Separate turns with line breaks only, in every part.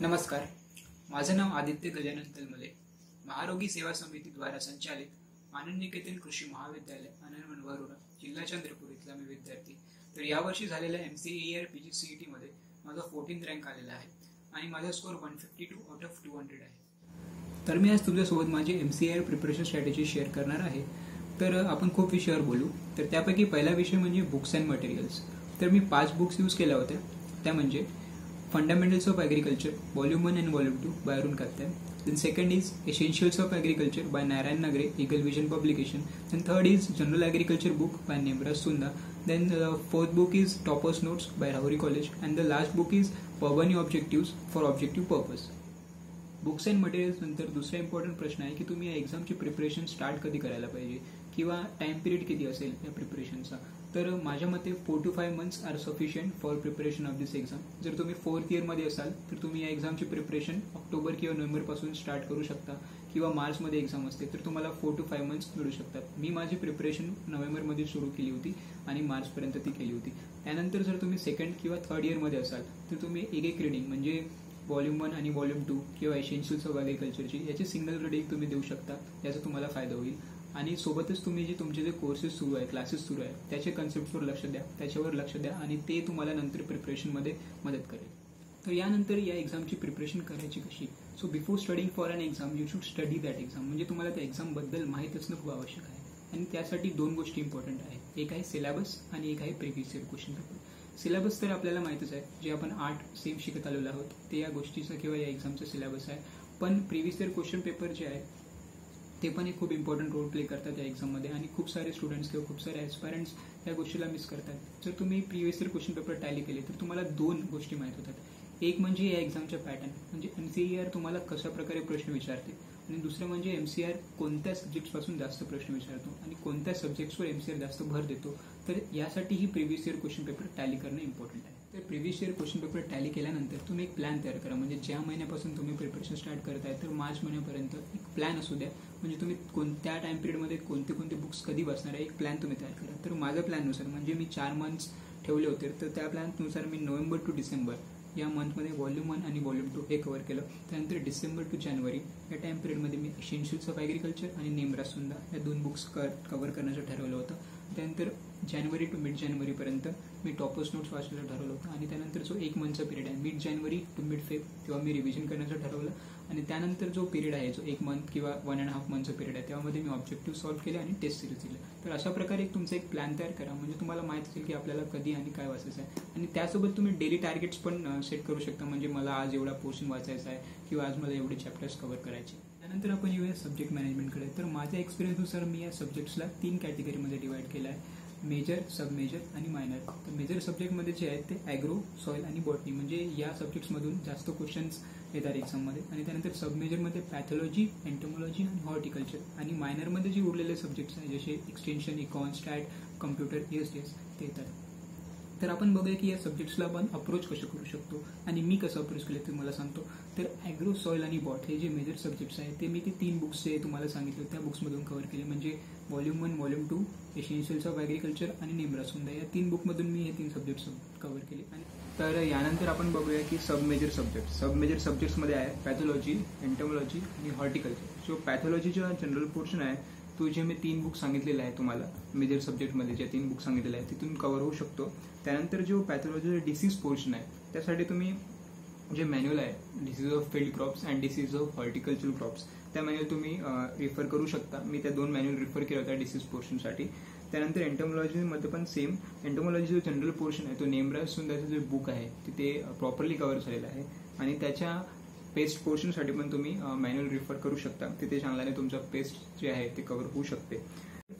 नमस्कार, माझं नाव आदित्य गजानन तलमले. महारोगी सेवा समिती द्वारा संचालित आनंद निकेतन कृषी महाविद्यालय आनंद वरोरा, जिल्हा चंद्रपूर इथला मी विद्यार्थी. तर यावर्षी झालेल्या MCAR PGCET मध्ये माझा 14th रँक आलेला आहे आणि माझा स्कोर 152 आउट ऑफ 200 आहे. तर मी आज तुमच्यासोबत माझी MCAR प्रिपरेशन स्ट्रॅटेजी शेअर करणार आहे. तर आपण खूप विषयावर बोलू. तर त्यापैकी पहिला विषय म्हणजे बुक्स अँड मटेरियल्स. तर मी 5 बुक्स यूज केल्या होत्या. त्या म्हणजे Fundamentals of Agriculture, Volume 1 and Volume 2 by Arun Kattan. Then second is Essentials of Agriculture by Narayan Nagre, Eagle Vision Publication. Then third is General Agriculture book by Nemraj Sunda. Then the fourth book is Toppers Notes by Rahuri College. And the last book is Pavani Objectives for Objective Purpose. Books and materials नंतर दुसरा important प्रश्न आहे की तुम्ही या एक्झामची preparation start कधी करायला पाहिजे किंवा टाइम पिरियड किती असेल या प्रिपरेशनचा. तर माझ्या मते 4 to 5 months are sufficient for preparation of this exam. जर तुम्ही 4th इयरमध्ये असाल तर तुम्ही या एक्झामची प्रिपरेशन ऑक्टोबर किंवा नोव्हेंबरपासून स्टार्ट करू शकता किंवा मार्चमध्ये एक्झाम असते तर तुम्हाला 4 to 5 months मिळू शकतात. मी माझी प्रिपरेशन नोव्हेंबरमध्ये सुरू केली होती आणि मार्चपर्यंत ती केली होती. त्यानंतर जर तुम्ही 2nd किंवा 3rd इयरमध्ये असाल तर तुम्ही एक रिडिंग म्हणजे Volume 1 आणि Volume 2 किंवा एसेन्शियल्स ऑफ ॲग्रिकल्चरची याची सिंगल रिडिंग तुम्ही देऊ शकता. याचा तुम्हाला फायदा होईल. आणि सोबतच तुम्ही जे तुमचे जे कोर्सेस सुरू आहे, क्लासेस सुरू आहे त्याचे कन्सेप्टवर लक्ष द्या, त्याच्यावर लक्ष द्या आणि ते तुम्हाला नंतर प्रिपरेशनमध्ये मदत करेल. तर यानंतर या एक्झामची प्रिपरेशन करायची कशी. So before studying for an exam you should study that exam. म्हणजे तुम्हाला त्या एक्झामबद्दल माहीत असणं खूप आवश्यक आहे आणि त्यासाठी 2 गोष्टी इम्पॉर्टंट आहेत. एक आहे सिलेबस आणि एक आहे previous year question paper. Syllabus तर आपल्याला माहितच आहे, जे आपण 8 सेम शिकत आलेलो आहोत ते या गोष्टीचा किंवा या एक्झामचा सिलेबस आहे. पण प्रिव्हियस इयर क्वेश्चन पेपर जे आहे ते पण एक खूप इम्पॉर्टंट रोल प्ले करतात या एक्झाममध्ये आणि खूप सारे स्टुडंट्स किंवा खूप सारे ॲस्पायरंट्स या गोष्टीला मिस करतात. जर तुम्ही previous year question paper tally केले तर तुम्हाला 2 गोष्टी माहीत होतात. एक म्हणजे या एक्झामचा पॅटर्न, म्हणजे MCAR तुम्हाला कशा प्रकारे प्रश्न विचारते आणि दुसरं म्हणजे MCAR कोणत्या सब्जेक्ट्सपासून जास्त प्रश्न विचारतो आणि कोणत्या सब्जेक्ट्सवर MCAR जास्त भर देतो. तर यासाठी ही previous year question paper tally करणं इम्पॉर्टंट आहे. तर previous year question paper tally केल्यानंतर तुम्ही एक प्लॅन तयार करा. म्हणजे ज्या महिन्यापासून तुम्ही प्रिपरेशन स्टार्ट करताय तर मार्च महिन्यापर्यंत एक प्लॅन असू द्या. म्हणजे तुम्ही कोणत्या टाइम पिरियडमध्ये कोणते कोणते बुक्स कधी बसणार आहे एक प्लॅन तुम्ही तयार करा. तर माझ्या प्लॅननुसार म्हणजे मी 4 months ठेवले होते तर त्या प्लॅननुसार मी नोव्हेंबर टू डिसेंबर या मंथमध्ये Volume 1 आणि Volume 2 हे कव्हर केलं. त्यानंतर डिसेंबर टू जानेवारी या टाइम पिरियडमध्ये मी एसेन्शियल्स ऑफ ॲग्रिकल्चर आणि नेमराज सुंदा या 2 बुक्स कव्हर करण्याचं ठरवलं होतं. त्यानंतर जानेवारी टू मिड जानेवारीपर्यंत मी टॉपर्स नोट्स वाचायला ठरवलं होतं आणि त्यानंतर जो 1 monthचा पिरियड आहे मिड जानेवारी टू मिड फेब तेव्हा मी रिव्हिजन करण्याचं ठरवलं. आणि त्यानंतर जो पिरियड आहे जो 1 month किंवा 1.5 monthचा पिरियड आहे त्यामध्ये मी ऑब्जेक्टिव्ह सॉल्व्ह केले आणि टेस्ट सिरीज दिले. तर अशा प्रकारे तुमचा एक प्लॅन तयार करा म्हणजे तुम्हाला माहिती असेल की आपल्याला कधी आणि काय वाचायचं आहे. आणि त्यासोबत तुम्ही डेली टार्गेट्स पण सेट करू शकता. म्हणजे मला आज एवढा पोर्शन वाचायचा आहे किंवा आज मला एवढे चॅप्टर्स कव्हर करायचे. त्यानंतर आपण येऊया सब्जेक्ट मॅनेजमेंटकडे. तर माझ्या एक्सपिरियन्सनुसार मी या सब्जेक्ट्सला 3 कॅटेगरीमध्ये डिवाइड केलं आहे, मेजर, सब मेजर आणि मायनर. तर मेजर सब्जेक्टमध्ये जे आहेत ते ॲग्रो, सॉईल आणि बॉटनी म्हणजे या सब्जेक्ट्समधून जास्त क्वेश्चन्स येतात एक्झाममध्ये. आणि त्यानंतर सब मेजरमध्ये पॅथॉलॉजी, एंटोमॉलॉजी आणि हॉर्टिकल्चर. आणि मायनरमध्ये जे उरलेले सब्जेक्ट्स आहेत जसे extension, econ, stat, computer, ESDS ते येतात. तर आपण बघूया की या सब्जेक्ट्सला आपण अप्रोच कसं करू शकतो आणि मी कसं अप्रोच केलं ते मला सांगतो. तर ॲग्रो, सॉईल आणि बॉट हे जे मेजर सब्जेक्ट्स आहेत ते मी ते 3 बुक्स जे तुम्हाला सांगितलं त्या बुक्समधून कव्हर केले. म्हणजे Volume 1, Volume 2, एसेन्शियल्स ऑफ ॲग्रिकल्चर आणि नेमराज सुंदा या 3 बुकमधून मी हे 3 सब्जेक्ट्स कव्हर केले. आणि तर यानंतर आपण बघूया की सब मेजर सब्जेक्ट्समध्ये आहे पॅथॉलॉजी, एंटोमॉलॉजी आणि हॉर्टिकल्चर. जो पॅथॉलॉजीचा जनरल पोर्शन आहे तो जे मी 3 बुक सांगितलेले आहे तुम्हाला मेजर सब्जेक्टमध्ये जे 3 बुक सांगितलेले आहेत तिथून कव्हर होऊ शकतो. त्यानंतर जो पॅथॉलॉजीचा डिसीज पोर्शन आहे त्यासाठी तुम्ही जे मॅन्युअल आहे disease of field crops and disease of horticulture crops त्या मॅन्युअल तुम्ही रिफर करू शकता. मी त्या 2 मॅन्युअल रिफर केलं होत्या डिसीज पोर्शनसाठी. त्यानंतर एंटोमॉलॉजीमध्ये पण सेम एंटोमॉलॉजी जो जनरल पोर्शन आहे तो नेमराज सुंदाचं जे बुक आहे तिथे प्रॉपरली कव्हर झालेला आहे. आणि त्याच्या पेस्ट पोर्शनसाठी पण तुम्ही मॅन्युअल रिफर करू शकता. तिथे चांगल्याने तुमचं पेस्ट जे आहे ते कव्हर होऊ शकते.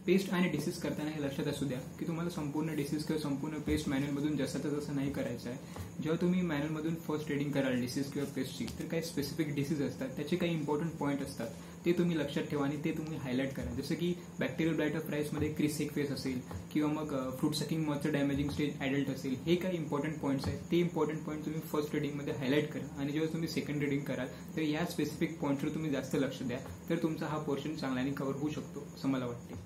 पेस्ट आणि डिसीज करताना हे लक्षात असू द्या की तुम्हाला संपूर्ण डिसीज किंवा संपूर्ण पेस्ट मॅन्युअलमधून जसं तसं नाही करायचं आहे. जेव्हा तुम्ही मॅन्युअलमधून फर्स्ट रीडिंग कराल डिसीज किंवा पेस्टची तर काही स्पेसिफिक डिसीज असतात त्याचे काही इम्पॉर्टंट पॉईंट असतात ते तुम्ही लक्षात ठेवा आणि ते तुम्ही हायलाईट करा. जसं की बॅक्टेरियल ब्लाइट ऑफ राईसमध्ये क्रिसेक फेस असेल किंवा मग फ्रूट सकिंग मॉथचं डॅमेजिंग स्टेज ॲडल्ट असेल. हे काही इम्पॉर्टंट पॉईंट्स आहेत ते इम्पॉर्टंट पॉईंट तुम्ही फर्स्ट रीडिंगमध्ये हायलाईट करा आणि जेव्हा तुम्ही सेकंड रीडिंग कराल तर या स्पेसिफिक पॉईंट्सवर तुम्ही जास्त लक्ष द्या तर तुमचा हा पोर्शन चांगल्याने कव्हर होऊ शकतो असं मला वाटते.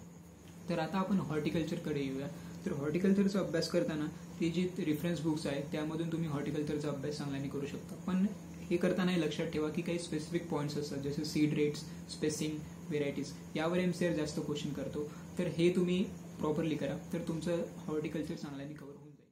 तर आता आपण हॉर्टिकल्चरकडे येऊया. तर हॉर्टिकल्चरचा अभ्यास करताना ते जे रेफरन्स बुक्स आहेत त्यामधून तुम्ही हॉर्टिकल्चरचा अभ्यास चांगल्याने करू शकता. पण हे करताना हे लक्षात ठेवा की काही स्पेसिफिक पॉईंट्स असतात, जसे सीड रेट्स, स्पेसिंग, व्हेरायटीज, यावर MCR जास्त क्वेश्चन करतो. तर हे तुम्ही प्रॉपरली करा, तर तुमचं हॉर्टिकल्चर चांगल्याने कव्हर होऊन जाईल.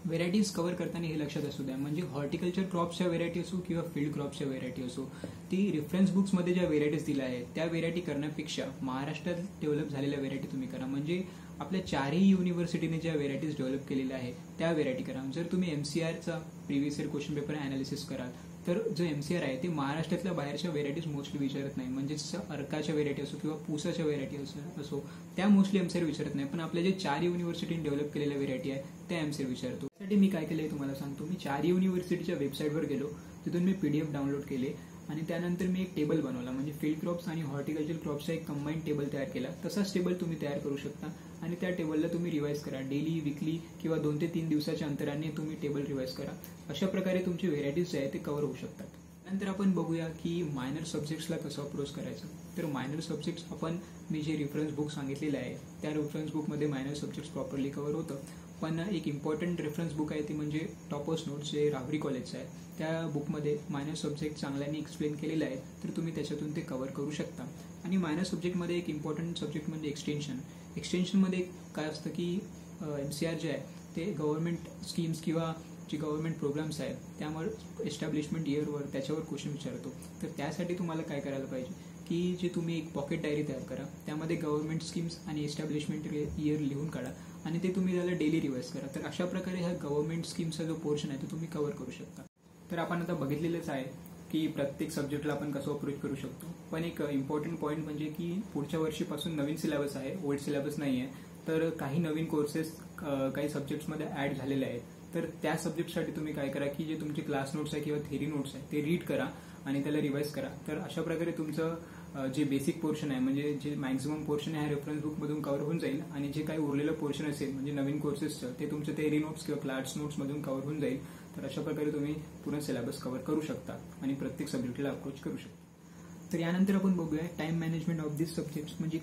व्हेरायटीज कव्हर करताना हे लक्षात असू द्या, म्हणजे हॉर्टिकल्चर क्रॉप्सच्या व्हेरायटी असो किंवा फील्ड क्रॉप्सच्या व्हेरायटी असो, ती रेफरन्स बुक्समध्ये ज्या व्हेरायटीज दिल्या आहेत त्या व्हेरायटी करण्यापेक्षा महाराष्ट्रात डेव्हलप झालेल्या व्हेरायटी तुम्ही करा. म्हणजे आपल्या चारही युनिव्हर्सिटीने ज्या व्हेरायटीज डेव्हलप केलेल्या आहेत त्या व्हेरायटी करा. जर तुम्ही MCRचा previous year question paper analysis कराल तर जो MCR आहे ते महाराष्ट्रातल्या बाहेरच्या व्हेरायटीज मोस्टली विचारत नाही. म्हणजे अर्काच्या व्हेरायटी असो किंवा पूसाच्या व्हेरायटी असो त्या मोस्टली MCR विचारत नाही. पण आपल्या जे 4 युनिव्हर्सिटीने डेव्हलप केलेल्या व्हेरायटी आहे त्या MCR विचारतो. त्यासाठी मी काय केलंय तुम्हाला सांगतो. मी 4 युनिव्हर्सिटीच्या वेबसाईटवर गेलो, तिथून मी PDF डाउनलोड केले आणि त्यानंतर मी एक टेबल बनवला. म्हणजे फील्ड क्रॉप्स आणि हॉर्टिकल्चर क्रॉप्सचा एक कंबाईंड टेबल तयार केला. तसाच टेबल तुम्ही तयार करू शकता आणि त्या टेबलला तुम्ही रिवाइज करा. डेली, वीकली किंवा 2 ते 3 दिवसाच्या अंतराने तुम्ही टेबल रिवाइज करा. अशा प्रकारे तुमचे व्हेरायटीज जे आहे ते कव्हर होऊ शकतात. नंतर आपण बघूया की मायनर सब्जेक्ट्सला कसं अप्रोच करायचं. तर मायनर सब्जेक्ट्स आपण मी जे रेफरन्स बुक सांगितलेलं आहे त्या रेफरन्स बुकमध्ये मायनर सब्जेक्ट्स प्रॉपरली कव्हर होतं. पण एक इम्पॉर्टंट रेफरन्स बुक आहे ती म्हणजे टॉपर्स नोट्स, जे राहुरी कॉलेजचं आहे. त्या बुकमध्ये मायनर सब्जेक्ट चांगल्याने एक्सप्लेन केलेलं आहे, तर तुम्ही त्याच्यातून ते कव्हर करू शकता. आणि मायनर सब्जेक्टमध्ये एक इम्पॉर्टंट सब्जेक्ट म्हणजे एक्सटेन्शन. एक्सटेन्शनमध्ये काय असतं की MCR जे आहे ते गव्हर्नमेंट स्कीम्स किंवा जे गव्हर्नमेंट प्रोग्राम्स आहेत त्यावर एस्टॅब्लिशमेंट इयरवर त्याच्यावर क्वेश्चन विचारतो. तर त्यासाठी तुम्हाला काय करायला पाहिजे की जे तुम्ही एक पॉकेट डायरी तयार करा, त्यामध्ये गव्हर्नमेंट स्कीम्स आणि एस्टॅब्लिशमेंट इयर लिहून काढा आणि ते तुम्ही त्याला डेली रिवाइज करा. तर अशा प्रकारे हा गव्हर्नमेंट स्कीमचा जो पोर्शन आहे तो तुम्ही कव्हर करू शकता. तर आपण आता बघितलेलंच आहे की प्रत्येक सब्जेक्टला आपण कसं अप्रोच करू शकतो. पण एक इम्पॉर्टंट पॉईंट म्हणजे की पुढच्या वर्षीपासून नवीन सिलेबस आहे, ओल्ड सिलेबस नाही आहे. तर काही नवीन कोर्सेस काही सब्जेक्ट्समध्ये ऍड झालेले आहेत. तर त्या सब्जेक्टसाठी तुम्ही काय करा की जे तुमचे क्लास नोट्स आहे किंवा थेरी नोट्स आहे ते रीड करा आणि त्याला रिवाइज करा. तर अशा प्रकारे तुमचं जे बेसिक पोर्शन आहे म्हणजे जे मॅक्झिमम पोर्शन आहे रेफरन्स बुकमधून कव्हर होऊन जाईल आणि जे काही उरलेलं पोर्शन असेल म्हणजे नवीन कोर्सेसचं ते तुमचं थेरी नोट्स किंवा क्लास नोट्समधून कव्हर होऊन जाईल. तर अशा प्रकारे तुम्ही पूर्ण सिलेबस कव्हर करू शकता आणि प्रत्येक सब्जेक्टला अप्रोच करू शकता. तर यानंतर आपण बघूया time management of this subjects, म्हणजे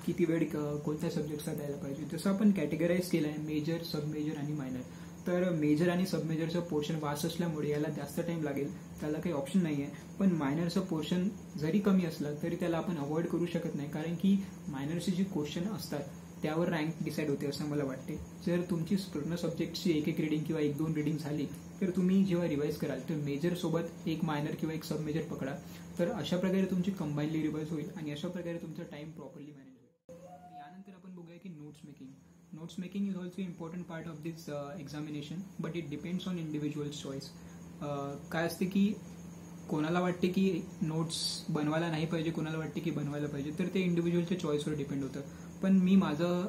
किती वेळ कोणत्या सब्जेक्टला द्यायला पाहिजे. जसं आपण कॅटेगराईज केलं आहे मेजर, सब मेजर आणि मायनर. तर मेजर आणि सब मेजरचं पोर्शन वास्ट असल्यामुळे याला जास्त टाइम लागेल, त्याला काही ऑप्शन नाही आहे. पण मायनरचं पोर्शन जरी कमी असलं तरी त्याला आपण अवॉइड करू शकत नाही, कारण की मायनरचे जे क्वेश्चन असतात त्यावर रँक डिसाईड होते असं मला वाटते. जर तुमची पूर्ण सब्जेक्टची एक रिडिंग किंवा 1-2 रिडिंग झाली तर तुम्ही जेव्हा रिवाइज कराल तर मेजर सोबत एक मायनर किंवा एक सब मेजर पकडा. तर अशा प्रकारे तुमची कंबाईनली रिवाइज होईल आणि अशा प्रकारे तुमचा टाइम प्रॉपरली मॅनेज होईल. यानंतर आपण बघूया की notes making. Notes making is also an important part of this examination, but it depends on individual's choice. काय असते की कोणाला वाटते की नोट्स बनवायला नाही पाहिजे, कोणाला वाटते की बनवायला पाहिजे. तर ते इंडिव्हिज्युअलच्या चॉईसवर डिपेंड होतं. पण मी माझं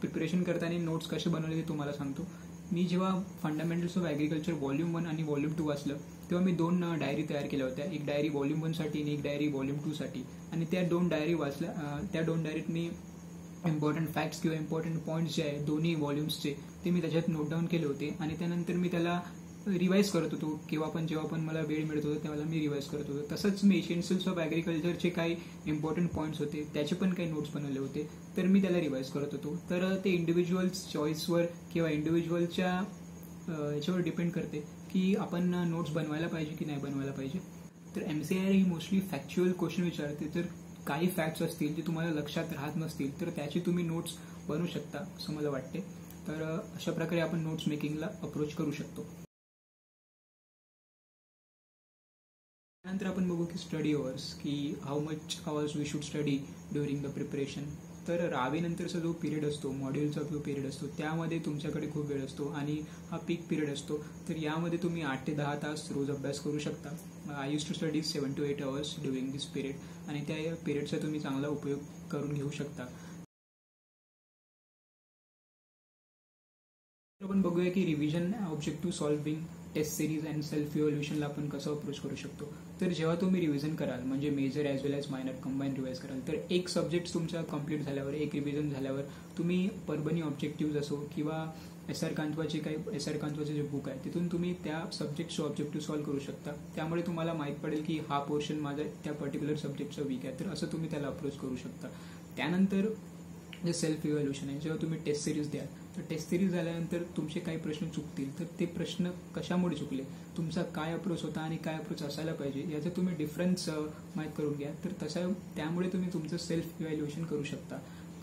प्रिपरेशन करताना नोट्स कसे बनवले ते तुम्हाला सांगतो. मी जेव्हा फंडामेंटल्स ऑफ ॲग्रिकल्चर वॉल्यूम 1 आणि वॉल्यूम 2 वाचलं तेव्हा मी 2 डायरी तयार केल्या होत्या. एक डायरी वॉल्यूम 1 साठी आणि एक डायरी वॉल्यूम 2 साठी. आणि त्या 2 डायरी वाचल्या. त्या 2 डायरीत मी इम्पॉर्टंट फॅक्ट्स किंवा इम्पॉर्टंट पॉईंट्स जे आहे दोन्ही वॉल्यूम्सचे ते मी त्याच्यात नोट डाऊन केले होते आणि त्यानंतर मी त्याला रिवाइज करत होतो. जेव्हा पण मला वेळ मिळत होता त्यावेळेला मी रिवाइज करत होतो. तसंच मी एसेन्शियल्स ऑफ ॲग्रिकल्चरचे काही इम्पॉर्टंट पॉईंट्स होते त्याचे पण काही नोट्स बनवले होते, तर मी त्याला रिवाइज करत होतो. तर ते इंडिव्हिज्युअल्स चॉईसवर किंवा इंडिव्हिज्युअलच्या याच्यावर डिपेंड करते की आपण नोट्स बनवायला पाहिजे की नाही बनवायला पाहिजे. तर MCR ही मोस्टली फॅक्च्युअल क्वेश्चन विचारते. तर काही फॅक्ट्स असतील जे तुम्हाला लक्षात राहत नसतील तर त्याची तुम्ही नोट्स बनवू शकता असं मला वाटते. तर अशा प्रकारे आपण नोट्स मेकिंगला अप्रोच करू शकतो. त्यानंतर आपण बघू की स्टडी अवर्स, की how much hours we should study during the preparation. तर रावीनंतरचा जो पिरियड असतो, मॉड्यूलचा जो पिरियड असतो त्यामध्ये तुमच्याकडे खूप वेळ असतो आणि हा पीक पिरियड असतो. तर यामध्ये तुम्ही 8 ते 10 तास रोज अभ्यास करू शकता. I use to study 7 to 8 hours during this period आणि त्या पिरियडचा तुम्ही चांगला उपयोग करून घेऊ शकता. आपण बघूया की revision, objective solving, test series and self इव्हॅल्युएशनला आपण कसं अप्रोच करू शकतो. तर जेव्हा तुम्ही रिव्हिजन कराल म्हणजे मेजर ॲज वेल ॲज मायनर कंबाईन रिवाइज कराल तर एक सब्जेक्ट तुमचा कंप्लीट झाल्यावर, एक रिव्हिजन झाल्यावर तुम्ही परभणी ऑब्जेक्टिव्ह असो किंवा SR कांतवाचे जे बुक आहे तिथून तुम्ही त्या सब्जेक्टचं ऑब्जेक्टिव्ह सॉल्व्ह करू शकता. त्यामुळे तुम्हाला माहीत पडेल की हा पोर्शन माझा त्या पर्टिक्युलर सब्जेक्टचा वीक आहे, तर असं तुम्ही त्याला अप्रोच करू शकता. त्यानंतर जे सेल्फ इव्हॅल्युएशन आहे, जेव्हा तुम्ही टेस्ट सिरीज द्याल तर टेस्ट सिरीज झाल्यानंतर तुमचे काही प्रश्न चुकतील तर ते प्रश्न कशामुळे चुकले, तुमचा काय अप्रोच होता आणि काय अप्रोच असायला पाहिजे याचा तुम्ही डिफरन्स माहीत करून घ्या. तर तसं त्यामुळे तुम्ही तुमचं सेल्फ इव्हॅल्युएशन करू शकता.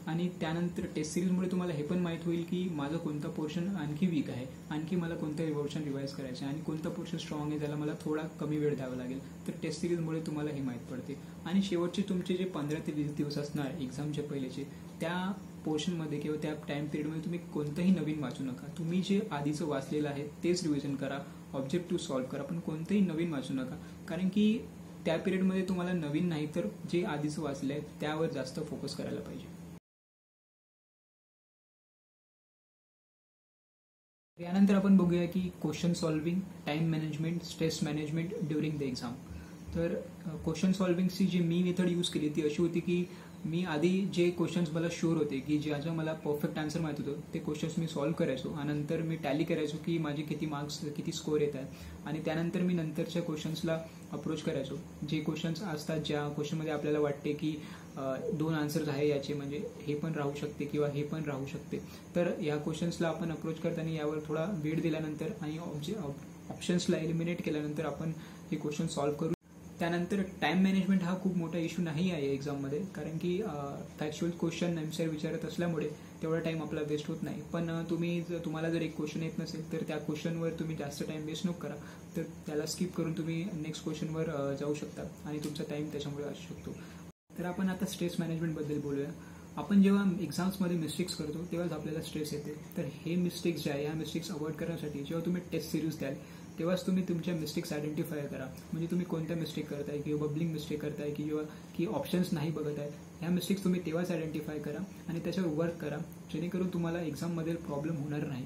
आणि त्यानंतर टेस्ट सिरीजमुळे तुम्हाला हे पण माहीत होईल की माझं कोणता पोर्शन आणखी वीक आहे, आणखी मला कोणतं पोर्शन रिवाईज करायचं आहे आणि कोणतं पोर्शन स्ट्रॉंग आहे ज्याला मला थोडा कमी वेळ द्यावा लागेल. तर टेस्ट सिरीजमुळे तुम्हाला हे माहीत पडते. आणि शेवटचे तुमचे जे 15 ते 20 दिवस असणार एक्झामच्या पहिलेचे, त्या पोर्शनमध्ये किंवा त्या टाइम पिरियडमध्ये तुम्ही कोणतंही नवीन वाचू नका. तुम्ही जे आधीचं वाचलेलं आहे तेच रिव्हिजन करा, ऑब्जेक्टिव्ह सॉल्व्ह करा, पण कोणतंही नवीन वाचू नका. कारण की त्या पिरियडमध्ये तुम्हाला नवीन नाही तर जे आधीचं वाचलं आहे त्यावर जास्त फोकस करायला पाहिजे. यानंतर आपण बघूया की question solving, time management, stress management during the exam. तर क्वेश्चन सॉल्विंगची जी मी मेथड यूज केली ती अशी होती की मी आधी जे क्वेश्चन्स मला शुअर होते की ज्याचं मला परफेक्ट आन्सर माहीत होतं ते क्वेश्चन्स मी सॉल्व्ह करायचो आणि नंतर मी टॅली करायचो की माझे किती मार्क्स, किती स्कोअर येत आहेत आणि त्यानंतर मी नंतरच्या क्वेश्चन्सला अप्रोच करायचो. जे क्वेश्चन्स असतात ज्या क्वेश्चनमध्ये आपल्याला वाटते की 2 आन्सर्स आहे याचे, म्हणजे हे पण राहू शकते किंवा हे पण राहू शकते, तर या क्वेश्चन्सला आपण अप्रोच करताना यावर थोडा वेळ दिल्यानंतर आणि ऑप्शन्सला एलिमिनेट केल्यानंतर आपण हे क्वेश्चन सॉल्व्ह करू. त्यानंतर टाइम मॅनेजमेंट हा खूप मोठा इश्यू नाही आहे एक्झाममध्ये, कारण की फॅक्च्युअल क्वेश्चन एमसीआर विचारत असल्यामुळे तेवढा टाइम आपला वेस्ट होत नाही. पण तुम्हाला जर एक क्वेश्चन येत नसेल तर त्या क्वेश्चनवर तुम्ही जास्त टाइम वेस्ट नको करा, तर त्याला स्किप करून तुम्ही नेक्स्ट क्वेश्चनवर जाऊ शकता आणि तुमचा टाइम त्याच्यामुळे वाचू शकतो. तर आपण आता स्ट्रेस मॅनेजमेंटबद्दल बोलूया. आपण जेव्हा एक्झाम्समध्ये मिस्टेक्स करतो तेव्हाच आपल्याला स्ट्रेस येते. तर हे मिस्टेक्स जे आहे ह्या मिस्टेक्स अवॉइड करण्यासाठी जेव्हा तुम्ही टेस्ट सिरीज द्याल तेव्हाच तुम्ही तुमच्या मिस्टेक्स आयडेंटिफाय करा. म्हणजे तुम्ही कोणत्या मिस्टेक करताय, किंवा बबलिंग मिस्टेक करताय किंवा की ऑप्शन्स नाही बघत आहे, ह्या मिस्टेक्स तुम्ही तेव्हाच आयडेंटिफाय करा आणि त्याच्यावर वर्क करा, जेणेकरून तुम्हाला एक्झाममध्ये प्रॉब्लेम होणार नाही.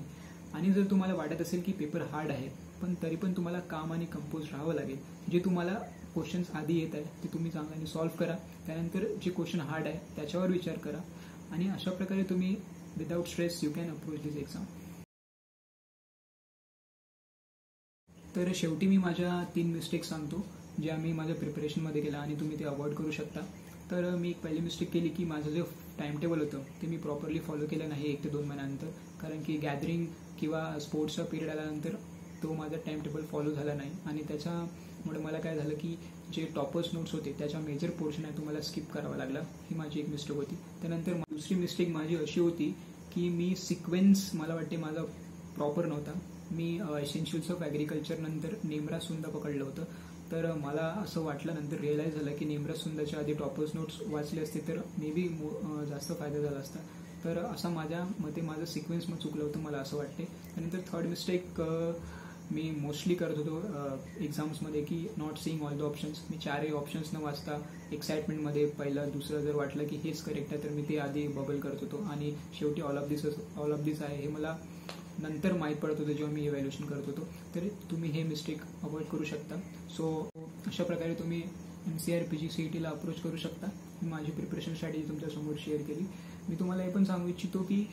आणि जर तुम्हाला वाटत असेल की पेपर हार्ड आहे पण तरी पण तुम्हाला काम आणि कंपोज राहावं लागेल, जे तुम्हाला क्वेश्चन्स आधी येत आहे ते तुम्ही चांगल्याने सॉल्व्ह करा. त्यानंतर जे क्वेश्चन हार्ड आहे त्याच्यावर विचार करा आणि अशा प्रकारे तुम्ही without stress you can approach this exam. तर शेवटी मी माझ्या 3 मिस्टेक्स सांगतो ज्या मी माझ्या प्रिपरेशनमध्ये केल्या आणि तुम्ही ते अवॉइड करू शकता. तर मी एक पहिली मिस्टेक केली की माझं जे टाइम टेबल होतं ते मी प्रॉपरली फॉलो केलं नाही 1 ते 2 महिन्यानंतर, कारण की गॅदरिंग किंवा स्पोर्ट्सचा पिरियड आल्यानंतर तो माझा टाइम टेबल फॉलो झाला नाही आणि त्याच्यामुळे मला काय झालं की जे टॉपर्स नोट्स होते त्याच्या मेजर पोर्शन आहे तो मला स्किप करावा लागला. ही माझी एक मिस्टेक होती. त्यानंतर दुसरी मिस्टेक माझी अशी होती की मी सिक्वेन्स मला वाटते माझा प्रॉपर नव्हता. मी एसेन्शियल्स ऑफ ॲग्रिकल्चर नंतर नेमराज सुंदा पकडलं होतं. तर मला असं वाटलं, नंतर रिअलाईज झालं की नेमराज सुंदाच्या आधी टॉपर्स नोट्स वाचले असते तर मे बी जास्त फायदा झाला असता. तर असं माझ्या मते माझं सिक्वेन्स मग चुकलं होतं मला असं वाटते. त्यानंतर थर्ड मिस्टेक मी मोस्टली करत होतो एक्झाम्समध्ये की not seeing all the options. मी 4ही ऑप्शन्स न वाचता एक्साइटमेंटमध्ये पहिलं दुसरं जर वाटलं की हेच करेक्ट आहे तर मी ते आधी बबल करत होतो आणि शेवटी ऑल ऑफ दिस आहे हे मला नंतर माहीत पडत होतं जेव्हा मी इव्हॅल्युएशन करत होतो. तर तुम्ही हे मिस्टेक अवॉइड करू शकता. सो अशा प्रकारे तुम्ही MCR PGCETला अप्रोच करू शकता. मी माझी प्रिपरेशन स्ट्रॅटेजी तुमच्यासमोर शेअर केली. मी तुम्हाला हे पण सांगू इच्छितो की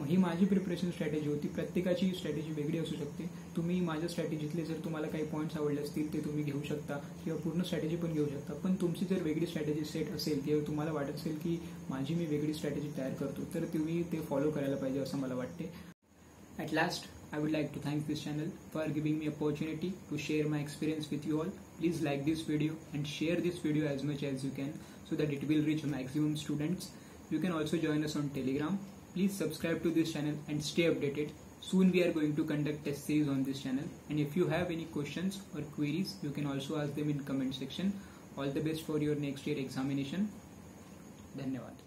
ही माझी प्रिपरेशन स्ट्रॅटेजी होती. प्रत्येकाची स्ट्रॅटेजी वेगळी असू शकते. तुम्ही माझ्या स्ट्रॅटेजीतले जर तुम्हाला काही पॉईंट्स आवडले असतील ते तुम्ही घेऊ शकता किंवा पूर्ण स्ट्रॅटेजी पण घेऊ शकता. पण तुमची जर वेगळी स्ट्रॅटेजी सेट असेल किंवा तुम्हाला वाटत असेल की माझी मी वेगळी स्ट्रॅटेजी तयार करतो तर तुम्ही ते फॉलो करायला पाहिजे असं मला वाटते. At last, I would like to thank this channel for giving me opportunity to share my experience with you all. Please like this video and share this video as much as you can so that it will reach maximum students. You can also join us on Telegram. Please subscribe to this channel and stay updated. Soon we are going to conduct test series on this channel. And if you have any questions or queries, you can also ask them in comment section. All the best for your next year examination. Dhanyavad.